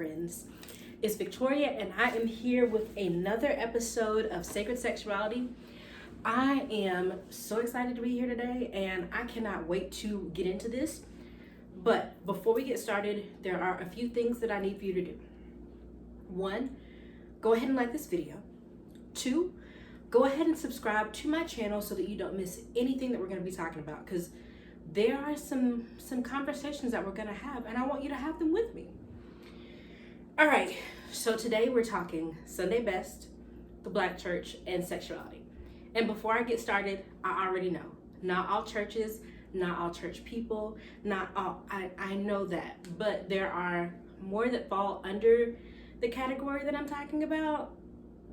friends. It's Victoria, and I am here with another episode of Sacred Sexuality. I am so excited to be here today, and I cannot wait to get into this. But before we get started, there are a few things that I need for you to do. 1, go ahead and like this video. 2, go ahead and subscribe to my channel so that you don't miss anything that we're going to be talking about, because there are some conversations that we're going to have, and I want you to have them with me. All right, so today we're talking Sunday best, the Black church, and sexuality. And before I get started, I already know, not all churches, not all church people, not all, I know that, but there are more that fall under the category that I'm talking about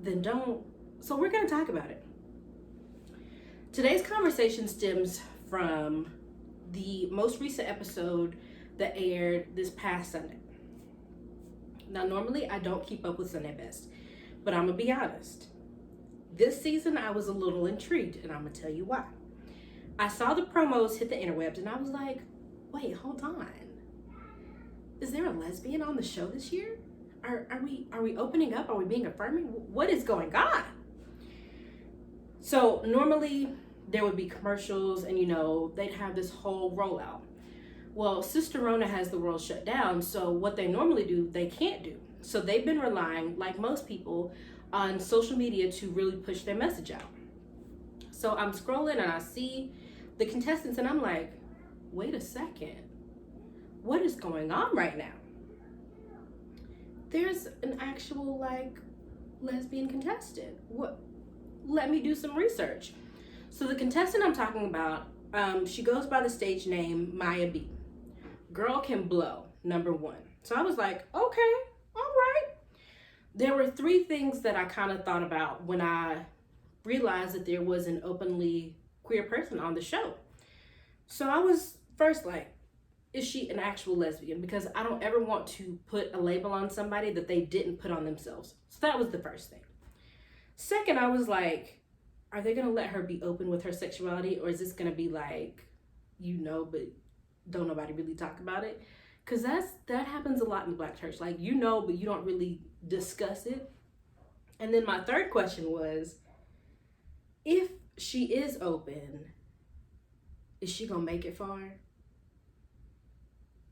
than don't. So we're going to talk about it. Today's conversation stems from the most recent episode that aired this past Sunday. Now, normally I don't keep up with Sunday best, but I'm gonna be honest. This season I was a little intrigued, and I'm gonna tell you why. I saw the promos hit the interwebs, and I was like, wait, hold on. Is there a lesbian on the show this year? Are we opening up? Are we being affirming? What is going on? So normally there would be commercials, and they'd have this whole rollout. Well, Sister Rona has the world shut down, so what they normally do, they can't do. So they've been relying, like most people, on social media to really push their message out. So I'm scrolling and I see the contestants, and I'm like, wait a second, what is going on right now? There's an actual lesbian contestant. What? Let me do some research. So the contestant I'm talking about, she goes by the stage name Maya B. Girl can blow, number 1. So I was like, okay, all right. There were 3 things that I kind of thought about when I realized that there was an openly queer person on the show. So I was first like, is she an actual lesbian? Because I don't ever want to put a label on somebody that they didn't put on themselves. So that was the first thing. Second, I was like, are they going to let her be open with her sexuality? Or is this going to be like, but don't nobody really talk about it? Because that happens a lot in the Black church. Like, but you don't really discuss it. And then my third question was, if she is open, is she going to make it far?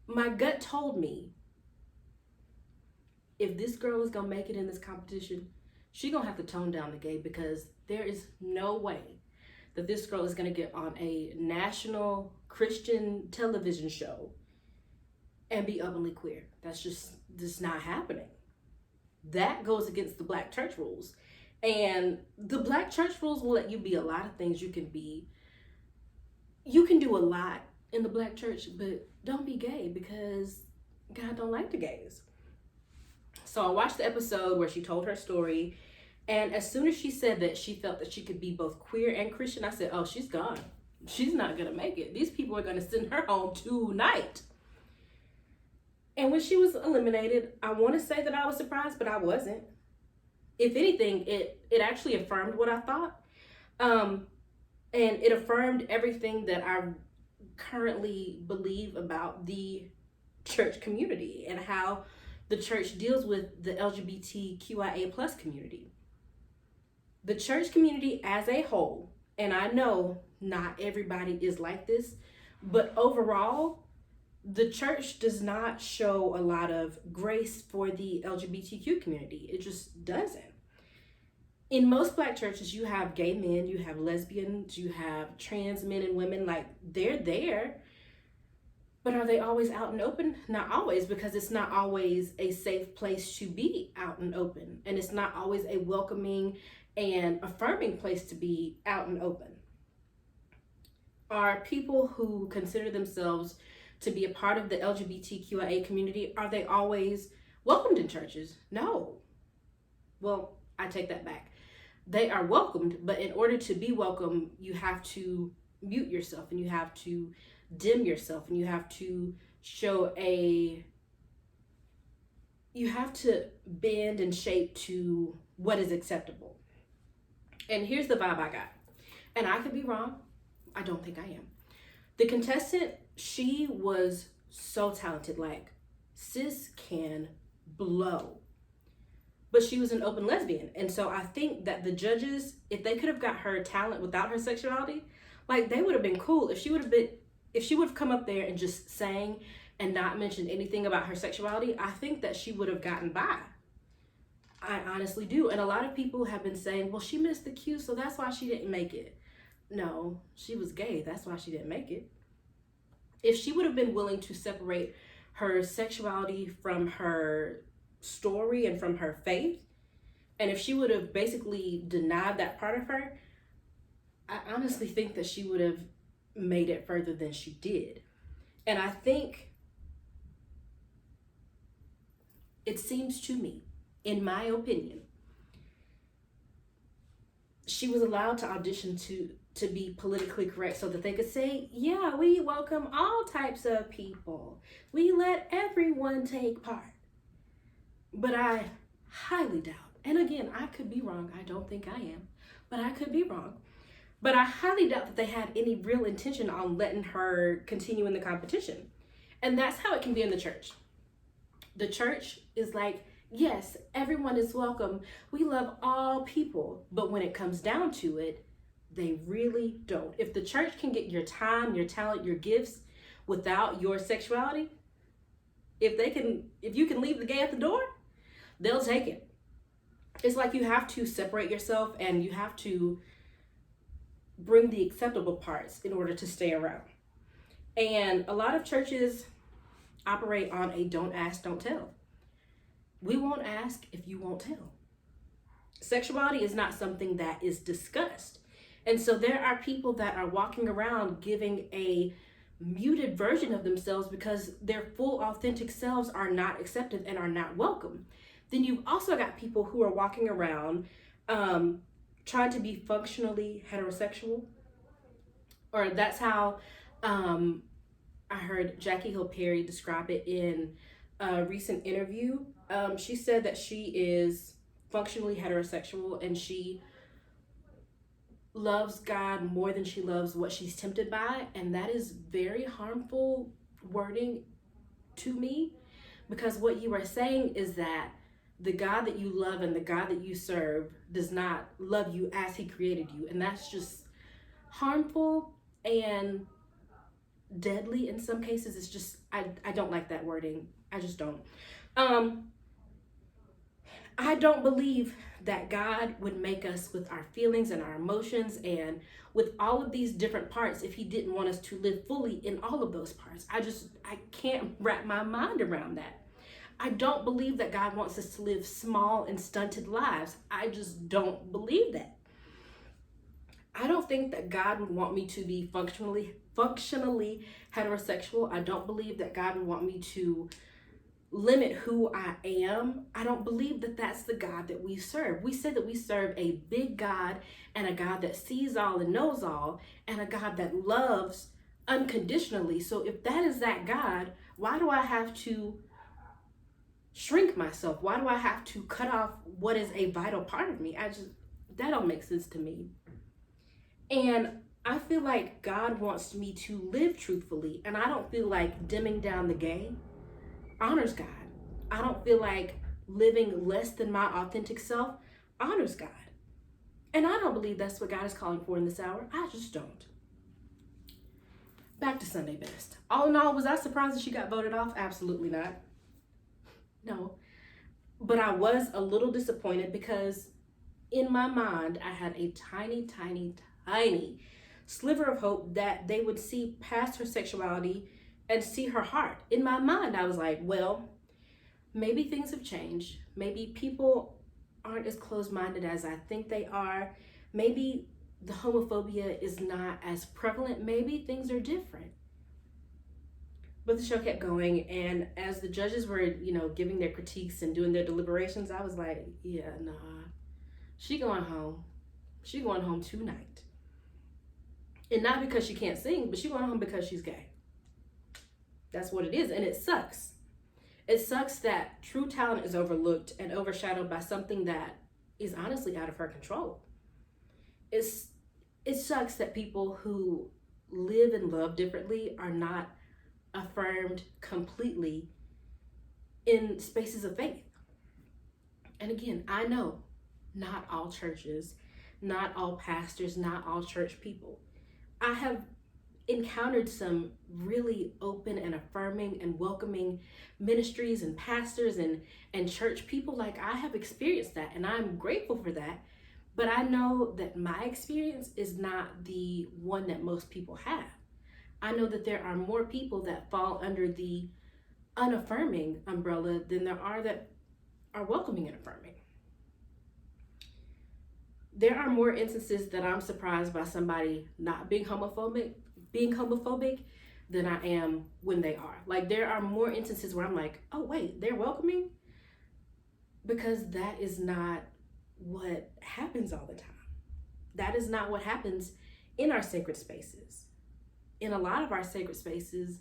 My gut told me, if this girl is going to make it in this competition, she's going to have to tone down the game, because there is no way that this girl is going to get on a national Christian television show and be openly queer. That's just not happening. That goes against the Black church rules. And the Black church rules will let you be a lot of things. You can do a lot in the Black church, but don't be gay, because God don't like the gays. So I watched the episode where she told her story, and as soon as she said that she felt that she could be both queer and Christian, I said, oh, she's gone. She's not gonna make it. These people are gonna send her home tonight. And when she was eliminated, I want to say that I was surprised, but I wasn't. If anything, it actually affirmed what I thought. And it affirmed everything that I currently believe about the church community and how the church deals with the LGBTQIA plus community. The church community as a whole, and I know not everybody is like this, but overall, the church does not show a lot of grace for the LGBTQ community. It just doesn't. In most Black churches, you have gay men, you have lesbians, you have trans men and women, they're there. But are they always out and open? Not always, because it's not always a safe place to be out and open. And it's not always a welcoming and affirming place to be out and open. Are people who consider themselves to be a part of the LGBTQIA community, are they always welcomed in churches? No. Well, I take that back. They are welcomed, but in order to be welcome, you have to mute yourself, and you have to dim yourself, and you have to you have to bend and shape to what is acceptable. And here's the vibe I got. And I could be wrong. I don't think I am. The contestant, she was so talented. Sis can blow. But she was an open lesbian. And so I think that the judges, if they could have got her talent without her sexuality, like they would have been cool if she would have come up there and just sang and not mentioned anything about her sexuality. I think that she would have gotten by. I honestly do. And a lot of people have been saying, well, she missed the cue, so that's why she didn't make it. No, she was gay. That's why she didn't make it. If she would have been willing to separate her sexuality from her story and from her faith, and if she would have basically denied that part of her, I honestly think that she would have made it further than she did. And I think it seems to me, in my opinion, she was allowed to audition to be politically correct so that they could say, yeah, we welcome all types of people. We let everyone take part. But I highly doubt, and again, I could be wrong. I don't think I am, but I could be wrong. But I highly doubt that they had any real intention on letting her continue in the competition. And that's how it can be in the church. The church is like, yes, everyone is welcome. We love all people. But when it comes down to it, they really don't. If the church can get your time, your talent, your gifts without your sexuality, if you can leave the gay at the door, they'll take it. It's like you have to separate yourself and you have to bring the acceptable parts in order to stay around. And a lot of churches operate on a don't ask, don't tell. We won't ask if you won't tell. Sexuality is not something that is discussed. And so there are people that are walking around giving a muted version of themselves because their full authentic selves are not accepted and are not welcome. Then you've also got people who are walking around trying to be functionally heterosexual, or that's how I heard Jackie Hill Perry describe it in a recent interview. She said that she is functionally heterosexual and she loves God more than she loves what she's tempted by, and that is very harmful wording to me, because what you are saying is that the God that you love and the God that you serve does not love you as he created you. And that's just harmful and deadly in some cases. It's just, I don't like that wording. I just don't. I don't believe that God would make us with our feelings and our emotions and with all of these different parts if he didn't want us to live fully in all of those parts. I can't wrap my mind around that. I don't believe that God wants us to live small and stunted lives. I just don't believe that. I don't think that God would want me to be functionally heterosexual. I don't believe that God would want me to limit who I am. I don't believe that that's the God that we serve. We say that we serve a big God and a God that sees all and knows all and a God that loves unconditionally. So if that is that God, why do I have to shrink myself? Why do I have to cut off what is a vital part of me? That don't make sense to me. And I feel like God wants me to live truthfully, and I don't feel like dimming down the gay honors God. I don't feel like living less than my authentic self honors God. And I don't believe that's what God is calling for in this hour. I just don't. Back to Sunday Best. All in all, was I surprised that she got voted off? Absolutely not. No. But I was a little disappointed because in my mind, I had a tiny sliver of hope that they would see past her sexuality and see her heart. In my mind, I was like, well, maybe things have changed. Maybe people aren't as closed-minded as I think they are. Maybe the homophobia is not as prevalent. Maybe things are different. But the show kept going, and as the judges were, giving their critiques and doing their deliberations, I was like, yeah, nah, she going home. She going home tonight. And not because she can't sing, but she going home because she's gay. That's what it is, and it sucks. It sucks that true talent is overlooked and overshadowed by something that is honestly out of her control. It sucks that people who live and love differently are not affirmed completely in spaces of faith. And again, I know not all churches, not all pastors, not all church people. I have encountered some really open and affirming and welcoming ministries and pastors and church people. Like, I have experienced that, and I'm grateful for that. But I know that my experience is not the one that most people have. I know that there are more people that fall under the unaffirming umbrella than there are that are welcoming and affirming. There are more instances that I'm surprised by somebody not being homophobic than I am when they are. Like, there are more instances where I'm like, oh wait, they're welcoming? Because that is not what happens all the time. That is not what happens in our sacred spaces. In a lot of our sacred spaces,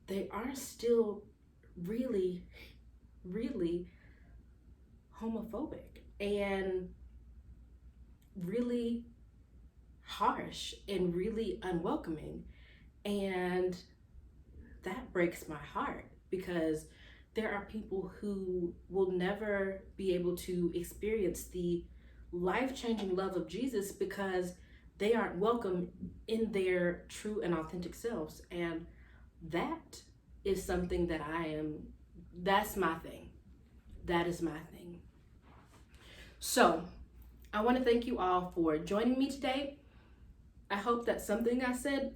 they are still really, really homophobic and really harsh and really unwelcoming. And that breaks my heart, because there are people who will never be able to experience the life-changing love of Jesus because they aren't welcome in their true and authentic selves. And that is something that that's my thing. That is my thing. So I want to thank you all for joining me today. I hope that something I said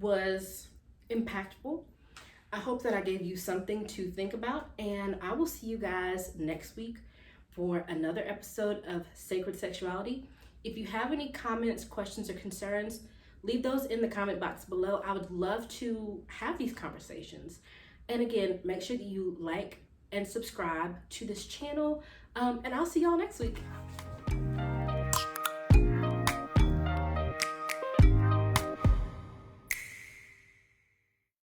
was impactful. I hope that I gave you something to think about, and I will see you guys next week for another episode of Sacred Sexuality. If you have any comments, questions, or concerns, leave those in the comment box below. I would love to have these conversations. And again, make sure that you like and subscribe to this channel, and I'll see y'all next week.